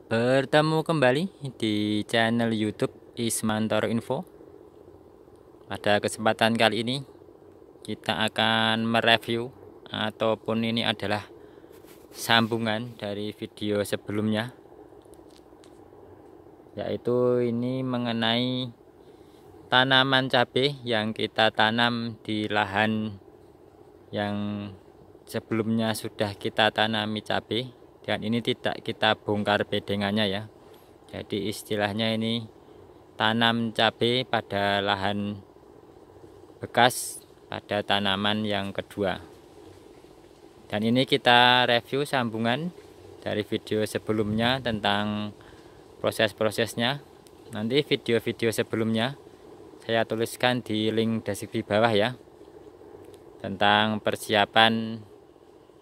Bertemu kembali di channel YouTube Ismantoro Info. Pada kesempatan kali ini kita akan mereview ataupun ini adalah sambungan dari video sebelumnya, yaitu ini mengenai tanaman cabai yang kita tanam di lahan yang sebelumnya sudah kita tanami cabai, dan ini tidak kita bongkar bedengannya ya. Jadi istilahnya ini tanam cabai pada lahan bekas pada tanaman yang kedua. Dan ini kita review sambungan dari video sebelumnya tentang proses-prosesnya. Nanti video-video sebelumnya saya tuliskan di link deskripsi bawah ya, tentang persiapan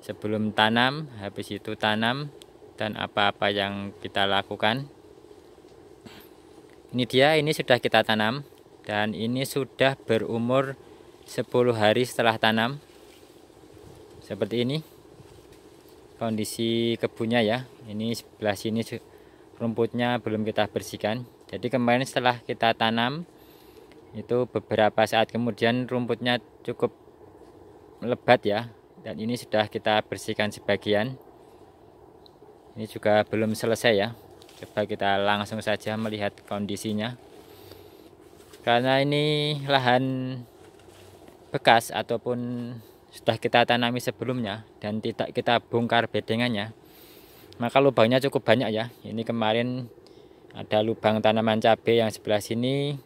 sebelum tanam, habis itu tanam, dan apa-apa yang kita lakukan. Ini dia, ini sudah kita tanam, dan ini sudah berumur 10 hari setelah tanam. Seperti ini kondisi kebunnya ya. Ini sebelah sini rumputnya belum kita bersihkan. Jadi kemarin setelah kita tanam itu beberapa saat kemudian rumputnya cukup lebat ya, dan ini sudah kita bersihkan sebagian. Ini juga belum selesai ya. Coba kita langsung saja melihat kondisinya. Karena ini lahan bekas ataupun sudah kita tanami sebelumnya dan tidak kita bongkar bedengannya, maka lubangnya cukup banyak ya. Ini kemarin ada lubang tanaman cabai yang sebelah sini,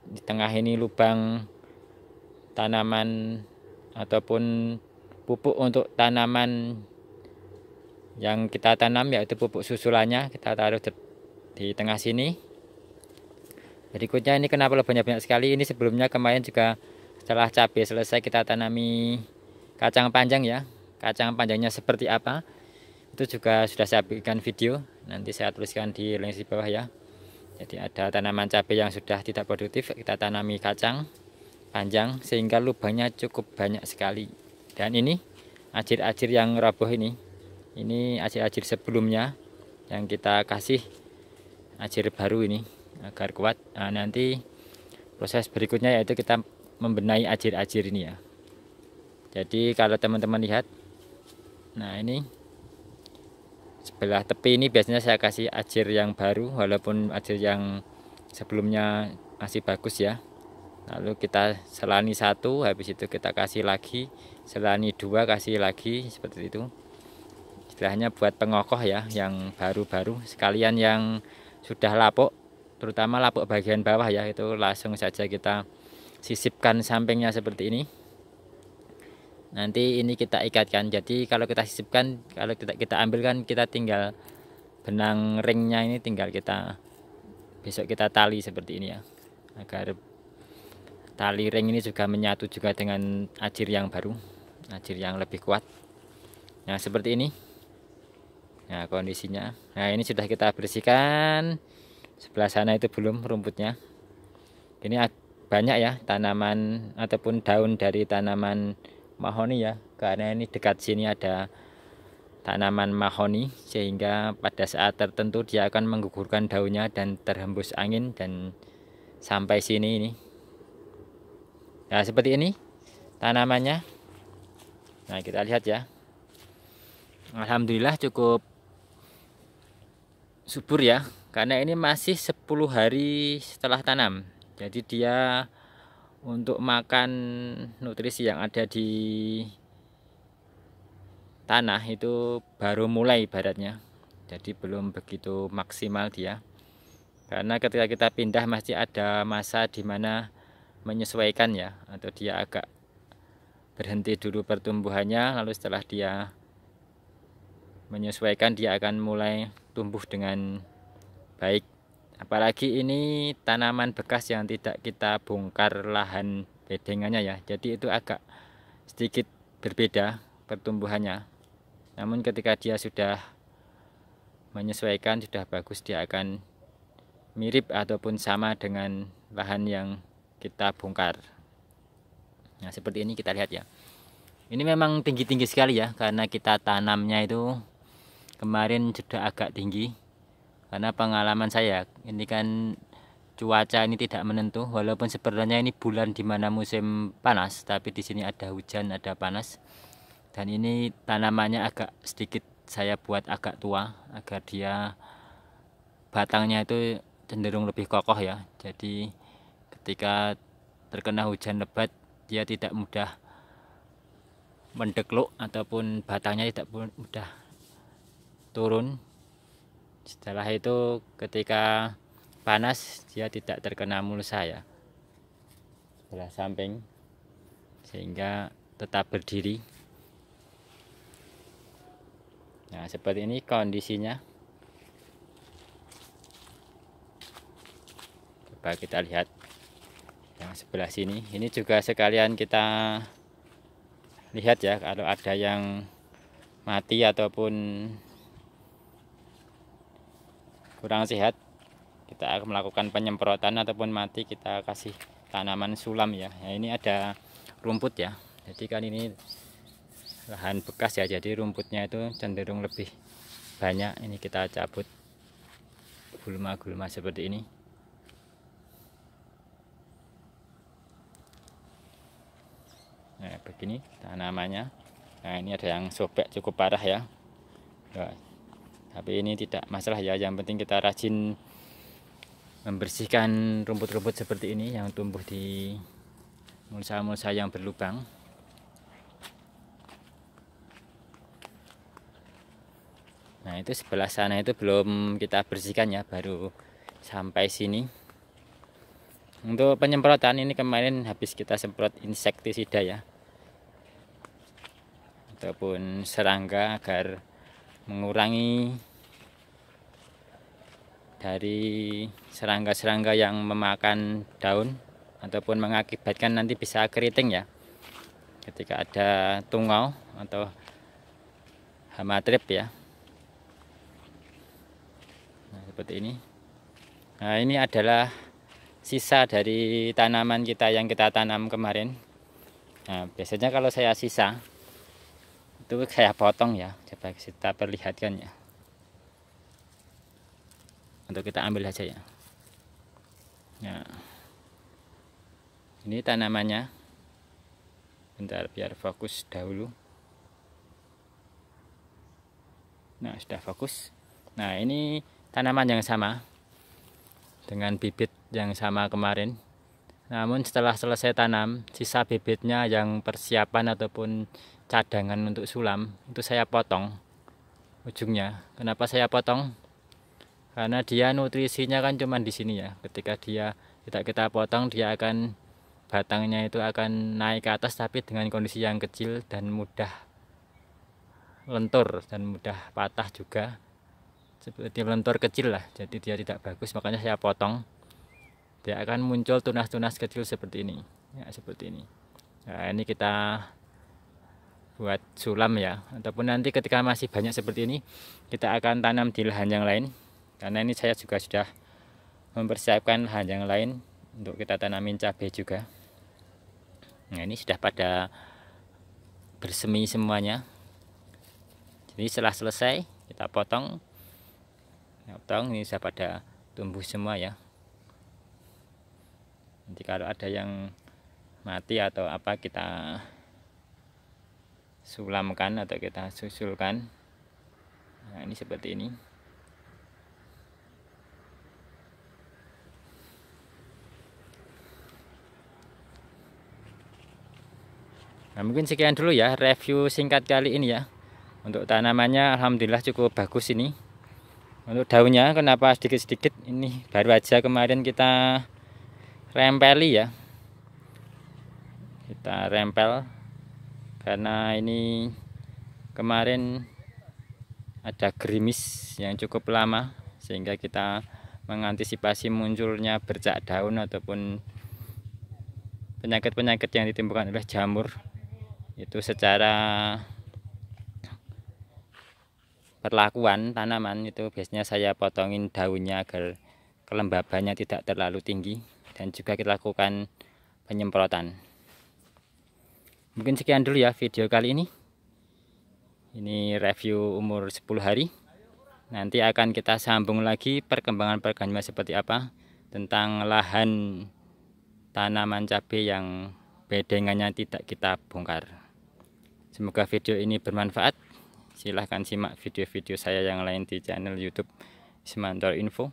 di tengah ini lubang tanaman ataupun pupuk untuk tanaman yang kita tanam, yaitu pupuk susulannya kita taruh di tengah sini. Berikutnya ini kenapa lubangnya banyak sekali, ini sebelumnya kemarin juga setelah cabai selesai kita tanami kacang panjang ya. Kacang panjangnya seperti apa itu juga sudah saya berikan video, nanti saya tuliskan di link di bawah ya. Jadi ada tanaman cabai yang sudah tidak produktif, kita tanami kacang panjang sehingga lubangnya cukup banyak sekali. Dan ini ajir-ajir yang roboh ini ajir-ajir sebelumnya yang kita kasih ajir baru ini agar kuat. Nah, nanti proses berikutnya yaitu kita membenahi ajir-ajir ini ya. Jadi kalau teman-teman lihat, nah ini sebelah tepi ini biasanya saya kasih ajir yang baru, walaupun ajir yang sebelumnya masih bagus ya. Lalu kita selani satu, habis itu kita kasih lagi, selani dua, kasih lagi, seperti itu. Istilahnya buat pengokoh ya, yang baru-baru. Sekalian yang sudah lapuk, terutama lapuk bagian bawah ya, itu langsung saja kita sisipkan sampingnya seperti ini. Nanti ini kita ikatkan. Jadi kalau kita sisipkan, kalau kita ambilkan, kita tinggal benang ringnya ini tinggal kita besok kita tali seperti ini ya, agar tali ring ini juga menyatu juga dengan ajir yang baru, ajir yang lebih kuat. Nah seperti ini. Nah kondisinya. Nah ini sudah kita bersihkan. Sebelah sana itu belum rumputnya. Ini banyak ya tanaman ataupun daun dari tanaman mahoni ya, karena ini dekat sini ada tanaman mahoni, sehingga pada saat tertentu dia akan menggugurkan daunnya dan terhembus angin dan sampai sini ini. Nah seperti ini tanamannya. Nah kita lihat ya, alhamdulillah cukup subur ya, karena ini masih 10 hari setelah tanam. Jadi dia untuk makan nutrisi yang ada di tanah itu baru mulai ibaratnya. Jadi belum begitu maksimal dia. Karena ketika kita pindah masih ada masa di mana menyesuaikan ya, atau dia agak berhenti dulu pertumbuhannya, lalu setelah dia menyesuaikan dia akan mulai tumbuh dengan baik. Apalagi ini tanaman bekas yang tidak kita bongkar lahan bedengannya ya, jadi itu agak sedikit berbeda pertumbuhannya. Namun ketika dia sudah menyesuaikan, sudah bagus, dia akan mirip ataupun sama dengan lahan yang kita bongkar. Nah seperti ini kita lihat ya. Ini memang tinggi-tinggi sekali ya, karena kita tanamnya itu kemarin sudah agak tinggi. karena pengalaman saya ini kan cuaca ini tidak menentu, walaupun sebenarnya ini bulan dimana musim panas, tapi di sini ada hujan, ada panas. Dan ini tanamannya agak sedikit saya buat agak tua agar dia batangnya itu cenderung lebih kokoh ya. Jadi ketika terkena hujan lebat dia tidak mudah mendekluk ataupun batangnya tidak mudah turun. Setelah itu ketika panas dia tidak terkena mulsa ya, sebelah samping, sehingga tetap berdiri. Nah seperti ini kondisinya. Coba kita lihat yang sebelah sini. Ini juga sekalian kita lihat ya, kalau ada yang mati ataupun kurang sehat, kita akan melakukan penyemprotan, ataupun mati kita kasih tanaman sulam ya. Nah, ini ada rumput ya, jadi kan ini lahan bekas ya, jadi rumputnya itu cenderung lebih banyak. Ini kita cabut gulma-gulma seperti ini. Nah begini tanamannya. Nah ini ada yang sobek cukup parah ya. Nah, tapi ini tidak masalah ya, yang penting kita rajin membersihkan rumput-rumput seperti ini yang tumbuh di mulsa-mulsa yang berlubang. Nah itu sebelah sana itu belum kita bersihkan ya, baru sampai sini. Untuk penyemprotan ini kemarin habis kita semprot insektisida ya, ataupun serangga, agar mengurangi dari serangga-serangga yang memakan daun ataupun mengakibatkan nanti bisa keriting ya ketika ada tungau atau hama trip ya. Nah seperti ini. Nah ini adalah sisa dari tanaman kita yang kita tanam kemarin. Nah biasanya kalau saya sisa itu saya potong ya, coba kita perlihatkan ya, untuk kita ambil aja ya. Nah ini tanamannya, bentar biar fokus dahulu. Nah sudah fokus. Nah ini tanaman yang sama dengan bibit yang sama kemarin, namun setelah selesai tanam, sisa bibitnya yang persiapan ataupun cadangan untuk sulam itu saya potong ujungnya. Kenapa saya potong? Karena dia nutrisinya kan cuma di sini ya. Ketika dia tidak kita potong, dia akan batangnya itu akan naik ke atas, tapi dengan kondisi yang kecil dan mudah lentur dan mudah patah juga, seperti lentur kecil lah. Jadi dia tidak bagus, makanya saya potong. Dia akan muncul tunas-tunas kecil seperti ini ya, seperti ini. Nah ini kita buat sulam ya, ataupun nanti ketika masih banyak seperti ini kita akan tanam di lahan yang lain, karena ini saya juga sudah mempersiapkan lahan yang lain untuk kita tanamin cabai juga. Nah ini sudah pada bersemi semuanya, jadi setelah selesai kita potong, ini sudah pada tumbuh semua ya. Nanti kalau ada yang mati atau apa kita sulamkan atau kita susulkan. Nah ini seperti ini. Nah mungkin sekian dulu ya review singkat kali ini ya. Untuk tanamannya alhamdulillah cukup bagus ini. Untuk daunnya kenapa sedikit-sedikit, ini baru aja kemarin kita rempeli ya. Kita rempel karena ini kemarin ada gerimis yang cukup lama, sehingga kita mengantisipasi munculnya bercak daun ataupun penyakit-penyakit yang ditimbulkan oleh jamur. Itu secara perlakuan tanaman itu biasanya saya potongin daunnya agar kelembabannya tidak terlalu tinggi, dan juga kita lakukan penyemprotan. Mungkin sekian dulu ya video kali ini. Ini review umur 10 hari. Nanti akan kita sambung lagi perkembangan seperti apa tentang lahan tanaman cabai yang bedengannya tidak kita bongkar. Semoga video ini bermanfaat. Silahkan simak video-video saya yang lain di channel YouTube Ismantoro Info.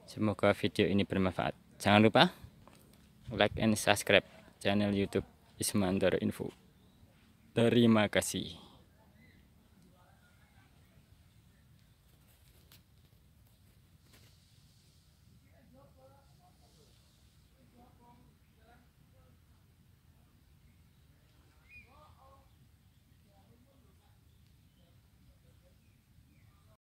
Semoga video ini bermanfaat. Jangan lupa like and subscribe channel YouTube Ismantoro Info. Terima kasih.